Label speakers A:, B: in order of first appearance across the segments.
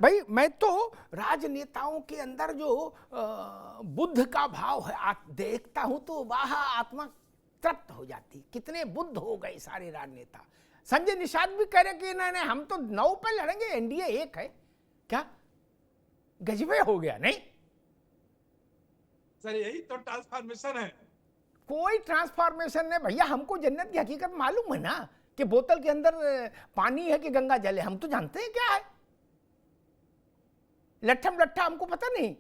A: भाई मैं तो राजनेताओं के अंदर जो बुद्ध का भाव है देखता हूं तो वाह आत्मा तृप्त हो जाती। कितने बुद्ध हो गए सारे राजनेता। संजय निषाद भी कह रहे कि नहीं हम तो 9 पे लड़ेंगे, एनडीए 1 है। क्या गजबे हो गया नहीं
B: सर? यही तो ट्रांसफॉर्मेशन है।
A: कोई ट्रांसफॉर्मेशन नहीं भैया। हमको जन्नत की हकीकत मालूम है ना कि बोतल के अंदर पानी है कि गंगा जल है, हम तो जानते हैं क्या है। लट्ठम लट्ठा हमको पता नहीं।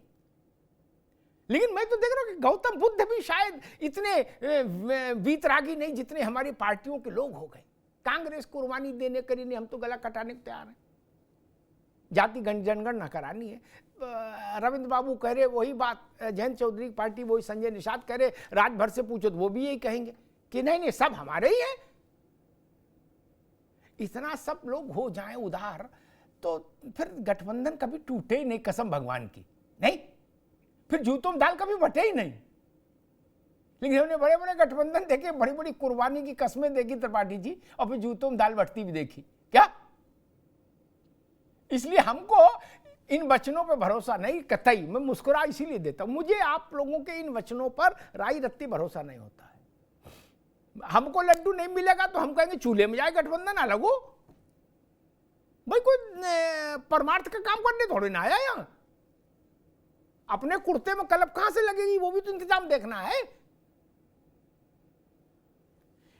A: लेकिन मैं तो देख रहा हूं कि गौतम बुद्ध भी शायद इतने वीतरागी नहीं जितने हमारी पार्टियों के लोग हो गए। कांग्रेस कुर्बानी देने करी नहीं, हम तो गला कटाने को तैयार हैं। जाति जनगणना करानी है। रविंद्र बाबू कह रहे वही बात, जयंत चौधरी की पार्टी वही, संजय निषाद कह रहे, राजभर से पूछो तो वो भी यही कहेंगे कि नहीं नहीं सब हमारे ही है। इतना सब लोग हो जाएं उधार तो फिर गठबंधन कभी टूटे ही नहीं, कसम भगवान की नहीं। फिर जूतों में दाल कभी बटे ही नहीं। लेकिन हमने बड़े बड़े गठबंधन देखे, बड़ी बड़ी कुर्बानी की कस्में देखी त्रिपाठी जी, और फिर जूतों में दाल बटती भी देखी क्या। इसलिए हमको इन वचनों पर भरोसा नहीं कतई। मैं मुस्कुरा इसीलिए देता हूं, मुझे आप लोगों के इन वचनों पर राई रत्ती भरोसा नहीं होता है। हमको लड्डू नहीं मिलेगा तो हम कहेंगे चूल्हे में जाए गठबंधन अलग हो। भाई कोई परमार्थ का काम करने थोड़े ना आया यहां। अपने कुर्ते में कलप कहां से लगेगी वो भी तो इंतजाम देखना है।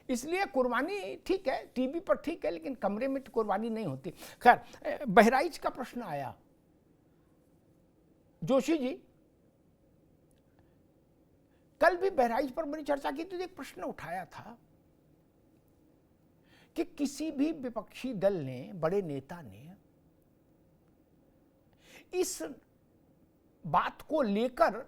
A: इसलिए कुर्बानी ठीक है, टीवी पर ठीक है, लेकिन कमरे में तो कुर्बानी नहीं होती। खैर, बहराइच का प्रश्न आया। जोशी जी कल भी बहराइच पर बड़ी चर्चा की तो एक प्रश्न उठाया था कि किसी भी विपक्षी दल ने, बड़े नेता ने इस बात को लेकर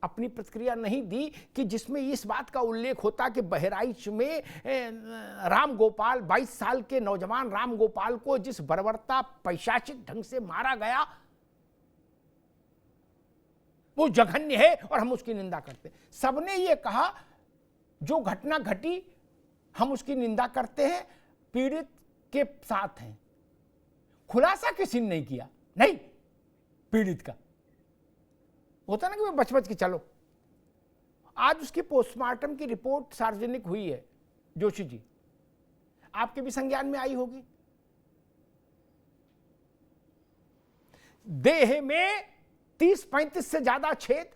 A: अपनी प्रतिक्रिया नहीं दी कि जिसमें इस बात का उल्लेख होता कि बहराइच में राम गोपाल, 22 साल के नौजवान राम गोपाल को जिस बर्बरता पैशाचिक ढंग से मारा गया वो जघन्य है और हम उसकी निंदा करते हैं। सबने ये कहा जो घटना घटी हम उसकी निंदा करते हैं, पीड़ित के साथ हैं। खुलासा किसी ने नहीं किया, नहीं पीड़ित का होता ना कि बच बच के चलो। आज उसकी पोस्टमार्टम की रिपोर्ट सार्वजनिक हुई है जोशी जी, आपके भी संज्ञान में आई होगी। देह में 30-35 से ज्यादा छेद,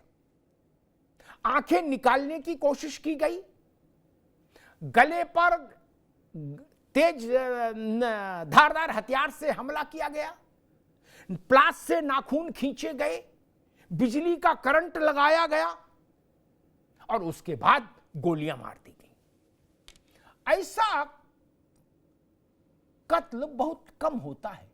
A: आंखें निकालने की कोशिश की गई, गले पर तेज धारदार हथियार से हमला किया गया, प्लास से नाखून खींचे गए, बिजली का करंट लगाया गया और उसके बाद गोलियां मार दी गई। ऐसा कत्ल बहुत कम होता है।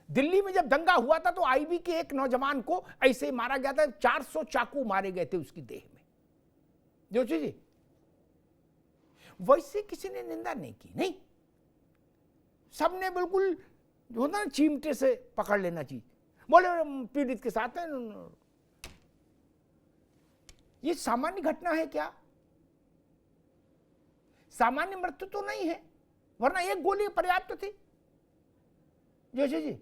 A: दिल्ली में जब दंगा हुआ था तो आईबी के एक नौजवान को ऐसे ही मारा गया था। 400 चाकू मारे गए थे उसकी देह में। जोशी जी वैसे किसी ने निंदा नहीं की, नहीं, सबने बिल्कुल जो होता ना चिमटे से पकड़ लेना चाहिए, बोले पीड़ित के साथ है। ये सामान्य घटना है क्या? सामान्य मृत्यु तो नहीं है, वरना एक गोली पर्याप्त थी। जोशी जी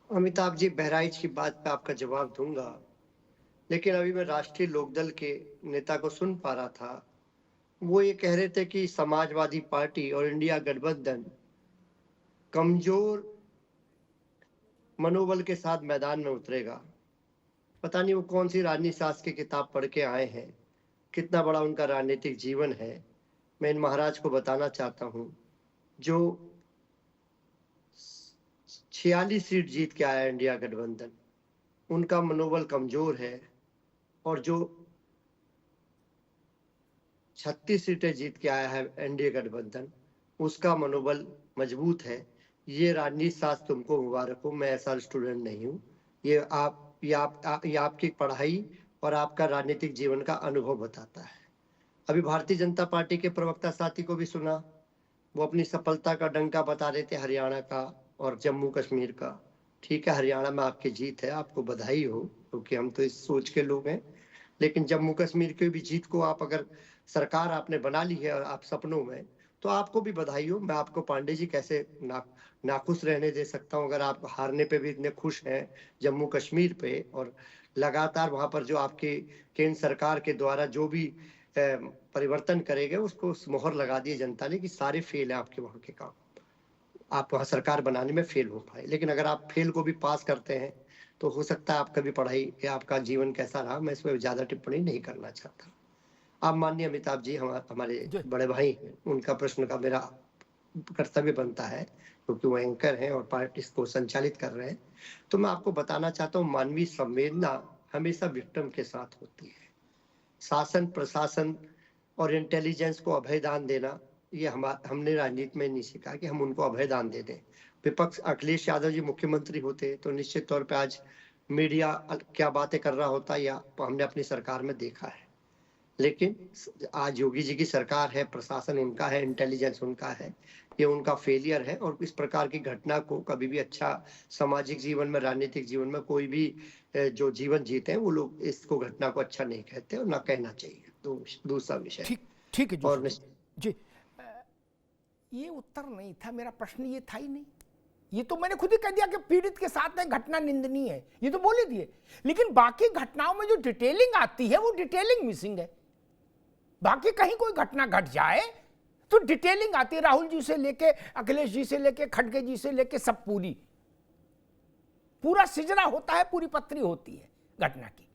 C: अमिताभ जी, बहराइच की बात पे आपका जवाब दूंगा, लेकिन अभी मैं राष्ट्रीय लोकदल के नेता को सुन पा रहा था। वो ये कह रहे थे कि समाजवादी पार्टी और इंडिया गठबंधन कमजोर मनोबल के साथ मैदान में उतरेगा। पता नहीं वो कौन सी राजनीति शास्त्र की किताब पढ़ के आए हैं, कितना बड़ा उनका राजनीतिक जीवन है। मैं इन महाराज को बताना चाहता हूं, जो 46 सीट जीत के आया इंडिया गठबंधन, उनका मनोबल कमजोर है, और जो 36 सीटें जीत के आया है एनडीए गठबंधन, उसका मनोबल मजबूत है। ये राजनीति शास्त्र तुमको मुबारक हो, मैं ऐसा स्टूडेंट नहीं हूँ। ये आपकी पढ़ाई और आपका राजनीतिक जीवन का अनुभव बताता है। अभी भारतीय जनता पार्टी के प्रवक्ता साथी को भी सुना, वो अपनी सफलता का डंका बता रहे थे हरियाणा का और जम्मू कश्मीर का। ठीक है, हरियाणा में आपकी जीत है, आपको बधाई हो, क्योंकि हम तो इस सोच के लोग हैं। लेकिन जम्मू कश्मीर की भी जीत को आप, अगर सरकार आपने बना ली है और आप सपनों में, तो आपको भी बधाई हो। मैं आपको पांडे जी कैसे नाखुश रहने दे सकता हूं, अगर आप हारने पे भी इतने खुश हैं जम्मू कश्मीर पे, और लगातार वहां पर जो आपकी केंद्र सरकार के द्वारा जो भी परिवर्तन करे गए उसको मोहर लगा दी जनता ने कि सारे फेल है आपके वहां के काम, आप वहां सरकार बनाने में फेल हो पाए। लेकिन अगर आप फेल को भी पास करते हैं तो हो सकता है आपका भी पढ़ाई या आपका जीवन कैसा रहा, मैं इसमें ज्यादा टिप्पणी नहीं करना चाहता। आप माननीय अमिताभ जी हमारे बड़े भाई हैं, उनका प्रश्न का मेरा कर्तव्य बनता है क्योंकि वो एंकर हैं और पार्टी को संचालित कर रहे हैं। तो मैं आपको बताना चाहता हूँ, मानवीय संवेदना हमेशा विक्टिम के साथ होती है। शासन, प्रशासन और इंटेलिजेंस को अभयदान देना, ये हमने राजनीति में नहीं सीखा कि हम उनको अभयदान दे दें। विपक्ष अखिलेश यादव जी मुख्यमंत्री होते तो निश्चित तौर पे आज मीडिया क्या बातें कर रहा होता या हमने अपनी सरकार में देखा है। लेकिन आज योगी जी की सरकार है, प्रशासन उनका है, इंटेलिजेंस उनका है, ये उनका फेलियर है। और इस प्रकार की घटना को कभी भी अच्छा सामाजिक जीवन में, राजनीतिक जीवन में कोई भी जो जीवन जीते हैं वो लोग इसको घटना को अच्छा नहीं कहते और ना कहना चाहिए। दूसरा विषय
A: ठीक है
C: और
A: जी, ये उत्तर नहीं था मेरा, प्रश्न ये था ही नहीं। ये तो मैंने खुद ही कह दिया कि पीड़ित के साथ है, घटना निंदनीय है, ये तो बोल ही दिए। लेकिन बाकी घटनाओं में जो डिटेलिंग आती है वो डिटेलिंग मिसिंग है। बाकी कहीं कोई घटना घट जाए तो डिटेलिंग आती है, राहुल जी से लेके अखिलेश जी से लेके खड़गे जी से लेके सब पूरा सिजरा होता है, पूरी पत्री होती है घटना की,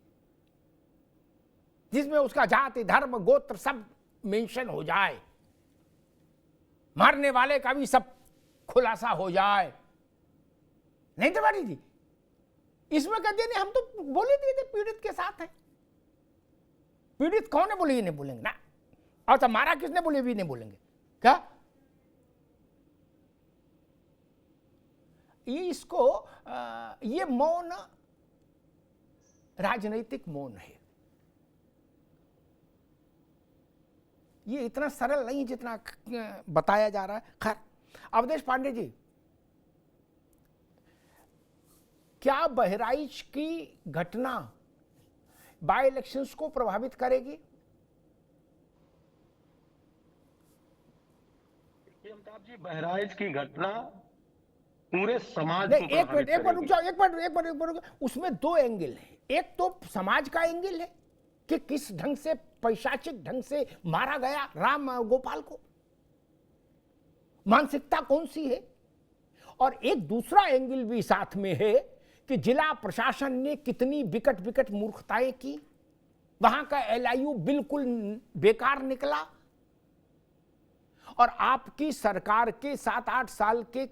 A: जिसमें उसका जाति, धर्म, गोत्र सब मेंशन हो जाए, मारने वाले का भी सब खुलासा हो जाए। नहीं तिवारी जी, इसमें कहते नहीं, हम तो बोल ही दिए थे पीड़ित के साथ है। पीड़ित कौन है बोले, ये नहीं बोलेंगे ना। और तो मारा किसने बोले भी नहीं बोलेंगे क्या? ये इसको ये मौन राजनीतिक मौन है। ये इतना सरल नहीं जितना बताया जा रहा है। खैर, अवधेश पांडे जी, क्या बहराइच की घटना बाय इलेक्शंस को प्रभावित करेगी?
D: अमिताभ जी, बहराइच की घटना पूरे समाज
A: नहीं, एक मिनट रुक जाओ, एक मिनट। उसमें दो एंगल है। एक तो समाज का एंगल है कि किस ढंग से, पैशाचिक ढंग से मारा गया राम गोपाल को, मानसिकता कौन सी है। और एक दूसरा एंगल भी साथ में है कि जिला प्रशासन ने कितनी विकट मूर्खताएं की, वहां का LIU बिल्कुल बेकार निकला, और आपकी सरकार के 7-8 साल के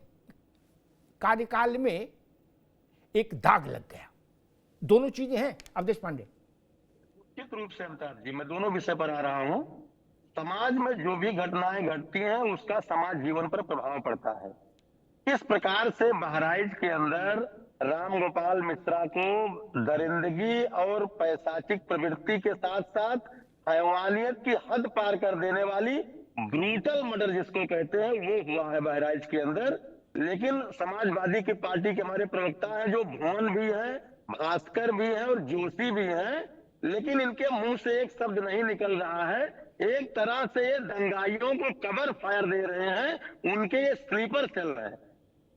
A: कार्यकाल में एक दाग लग गया। दोनों चीजें हैं अवधेश पांडे।
D: निश्चित रूप से अमिताभ जी, मैं दोनों विषय पर आ रहा हूं। समाज में जो भी घटनाएं घटती हैं उसका समाज जीवन पर प्रभाव पड़ता है। इस प्रकार से बहराइच के अंदर राम गोपाल मिश्रा को दरिंदगी और पैशाचिक प्रवृत्ति के साथ साथ हैवानियत की हद पार कर देने वाली ब्रूटल मर्डर जिसको कहते हैं वो हुआ है बहराइच के अंदर। लेकिन समाजवादी की पार्टी के हमारे प्रवक्ता हैं जो भुवन भी हैं, भास्कर भी हैं और जोशी भी हैं, लेकिन इनके मुंह से एक शब्द नहीं निकल रहा है। एक तरह से ये दंगाइयों को कवर फायर दे रहे हैं, उनके ये स्लीपर चल रहे हैं।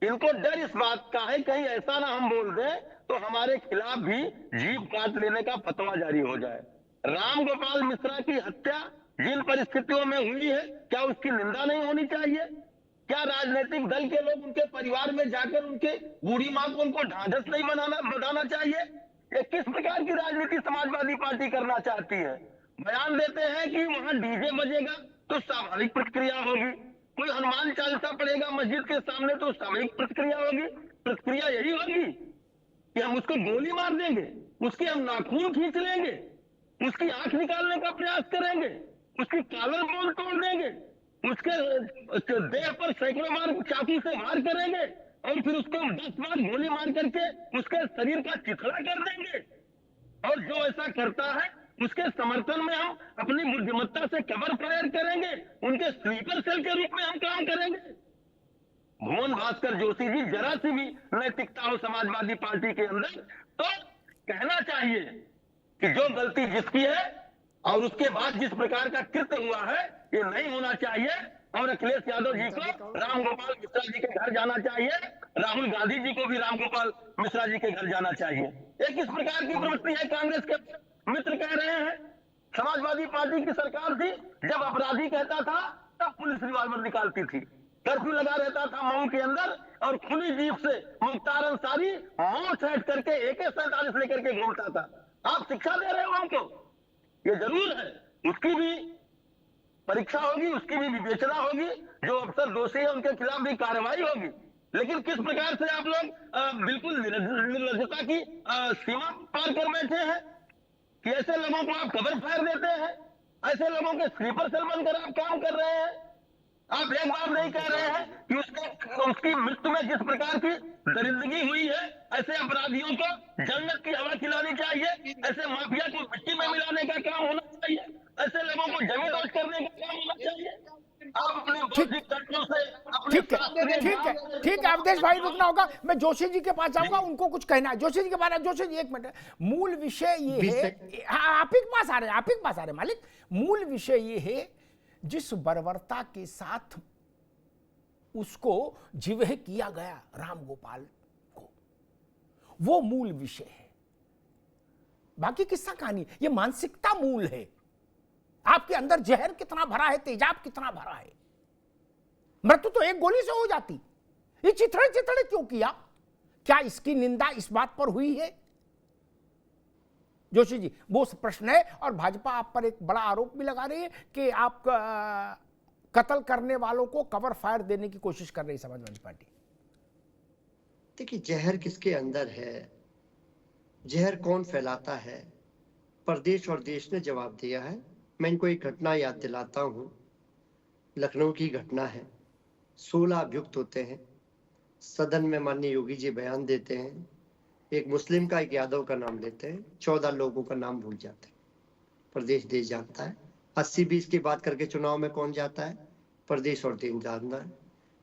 D: इनको डर इस बात का है कहीं ऐसा ना हम बोल दें तो हमारे खिलाफ भी जीभ काट लेने का फतवा जारी हो जाए। राम गोपाल मिश्रा की हत्या जिन परिस्थितियों में हुई है, क्या उसकी निंदा नहीं होनी चाहिए? क्या राजनीतिक दल के लोग उनके परिवार में जाकर उनके बूढ़ी मां को उनको ढांढस नहीं बनाना चाहिए? ये किस प्रकार की राजनीति समाजवादी पार्टी करना चाहती है? बयान देते हैं कि वहां डीजे बजेगा तो स्वाभाविक प्रतिक्रिया होगी, कोई हनुमान चालीसा पड़ेगा मस्जिद के सामने तो स्वाभाविक प्रतिक्रिया होगी। प्रतिक्रिया यही होगी कि हम उसको गोली मार देंगे, उसके हम नाखून खींच लेंगे, उसकी आंख निकालने का प्रयास करेंगे, उसकी कॉलर बोल तोड़ देंगे, उसके देह पर सैकड़ों बार चाकू से वार करेंगे और फिर उसको 10 बार गोली मार करके उसके शरीर का चिथड़ा कर देंगे। और जो ऐसा करता है उसके समर्थन में हम अपनी बुद्धिमत्ता से कवर फायर करेंगे, उनके स्लीपर सेल के रूप में हम काम करेंगे। भुवन भास्कर जोशी जी, जरा सी भी नैतिकता हो समाजवादी पार्टी के अंदर तो कहना चाहिए कि जो गलती जिसकी है और उसके बाद जिस प्रकार का कृत्य हुआ है ये नहीं होना चाहिए। और अखिलेश यादव जी को रामगोपाल मिश्रा जी के घर जाना चाहिए, राहुल गांधी जी को भी रामगोपाल मिश्रा जी के घर जाना चाहिए। ये किस प्रकार की प्रवृत्ति है? कांग्रेस के मित्र कह रहे हैं समाजवादी पार्टी की सरकार थी, जब अपराधी कहता था तब पुलिस रिवॉल्वर निकालती थी, कर्फ्यू लगा रहता था मऊ के अंदर और खुली जीप से मुख्तार अंसारी मुंह सेट करके AK-47 लेकर के घूमता था। आप शिक्षा दे रहे हो हमको? ये जरूर है, उसकी भी परीक्षा होगी, उसकी भी विवेचना होगी, जो अफसर दोषी है उनके खिलाफ भी कार्रवाई होगी। लेकिन किस प्रकार से आप लोग बिल्कुल निर्लज्जता की सीमा पार कर बैठे हैं कि ऐसे लोगों को आप कवर फायर देते हैं, ऐसे लोगों के स्लीपर सेल बनकर आप काम कर रहे हैं। आप एक बार नहीं कह रहे हैं कि उसकी मृत्यु में जिस प्रकार की दरिंदगी हुई है, ऐसे अपराधियों को जन्नत की हवा खिलानी चाहिए, ऐसे माफिया को मिट्टी में मिलाने का काम होना चाहिए, ऐसे लोगों को जमींदोज करने का काम होना चाहिए। आप अपने बौद्धिक तत्वों से अपने
A: ठीक है अवधेश भाई, रुकना होगा। मैं जोशी जी के पास जाऊंगा, उनको कुछ कहना है जोशी जी के बारे में। जोशी जी एक मिनट, मूल विषय ये है, आप ही के पास आ रहे हैं मालिक। मूल विषय ये है जिस बर्बरता के साथ उसको जिवह किया गया रामगोपाल को, वो मूल विषय है। बाकी किस्सा कहानी, ये मानसिकता मूल है। आपके अंदर जहर कितना भरा है, तेजाब कितना भरा है। मृत्यु तो एक गोली से हो जाती, ये चिथड़े चिथड़े क्यों किया? क्या इसकी निंदा इस बात पर हुई है? जोशी जी वो प्रश्न है। और भाजपा आप पर एक बड़ा आरोप भी लगा रही है कि आप कत्ल करने वालों को कवर फायर देने की कोशिश कर रही है समाजवादी पार्टी।
C: देखिए, जहर किसके अंदर है, जहर कौन फैलाता है, प्रदेश और देश ने जवाब दिया है। मैं इनको एक घटना याद दिलाता हूँ, लखनऊ की घटना है। 16 अभियुक्त होते हैं, सदन में माननीय योगी जी बयान देते हैं, एक मुस्लिम का एक यादव का नाम लेते हैं, 14 लोगों का नाम भूल जाते हैं। प्रदेश देश जानता है। 80-20 की बात करके चुनाव में कौन जाता है? प्रदेश और देश जानता है।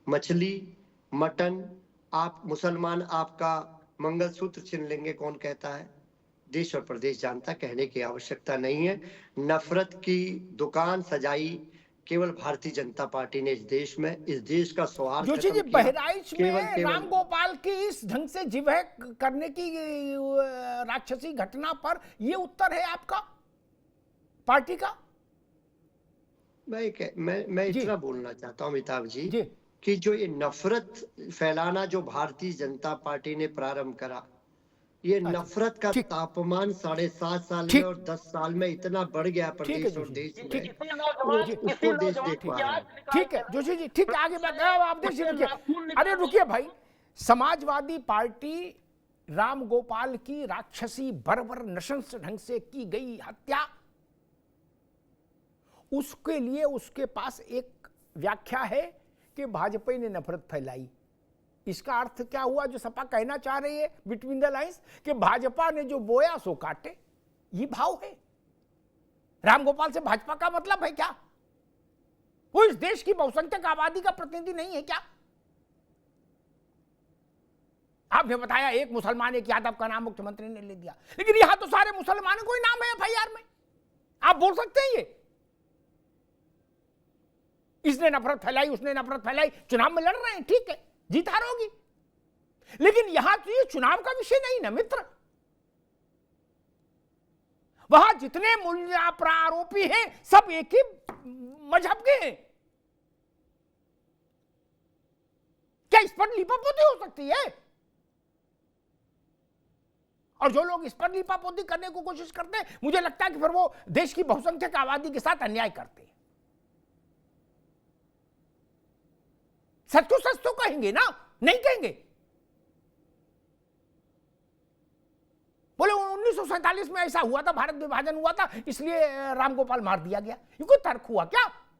C: मछली, मटन, आप मुसलमान आपका मंगलसूत्र छीन लेंगे, कौन कहता है? देश और प्रदेश जानता। कहने की आवश्यकता नहीं है। नफरत की दुकान सजाई केवल भारतीय जनता पार्टी ने इस देश में, इस देश का स्वार्थ
A: जोशी जी, बहराइच में रामगोपाल की इस ढंग से जिवह करने की राक्षसी घटना पर ये उत्तर है आपका पार्टी का?
C: मैं इतना बोलना चाहता हूं अमिताभ जी कि जो ये नफरत फैलाना जो भारतीय जनता पार्टी ने प्रारंभ करा, ये नफरत का तापमान 7.5 साल में और 10 साल में इतना बढ़ गया प्रदेश और देश में, उसको देश देख पा रहा है।
A: ठीक है जोशी जी, ठीक है, आगे बात आप देखिए। अरे रुकिए भाई, समाजवादी पार्टी रामगोपाल की राक्षसी बर्बर नृशंस ढंग से की गई हत्या, उसके लिए उसके पास एक व्याख्या है कि भाजपा ने नफरत फैलाई। इसका अर्थ क्या हुआ जो सपा कहना चाह रही है बिटवीन द लाइंस, कि भाजपा ने जो बोया सो काटे, ये भाव है। रामगोपाल से भाजपा का मतलब है क्या? वो इस देश की बहुसंख्यक आबादी का प्रतिनिधि नहीं है क्या? आपने बताया एक मुसलमान एक यादव का नाम मुख्यमंत्री ने ले दिया, लेकिन यहां तो सारे मुसलमानों को ही नाम है FIR में। आप बोल सकते हैं ये इसने नफरत फैलाई, उसने नफरत फैलाई। चुनाव में लड़ रहे हैं, ठीक है, जीत हार होगी, लेकिन यहां तो ये चुनाव का विषय नहीं ना मित्र। वहां जितने मूल्य आरोपी हैं सब एक ही मजहब के हैं। क्या इस पर लीपापोती हो सकती है? और जो लोग इस पर लीपापोती करने को कोशिश करते हैं, मुझे लगता है कि फिर वो देश की बहुसंख्यक आबादी के साथ अन्याय करते हैं। सच को सच तो कहेंगे ना, नहीं कहेंगे? बोले 1947 में ऐसा हुआ था, भारत विभाजन हुआ था, इसलिए रामगोपाल मार दिया गया। ये कोई तर्क हुआ क्या?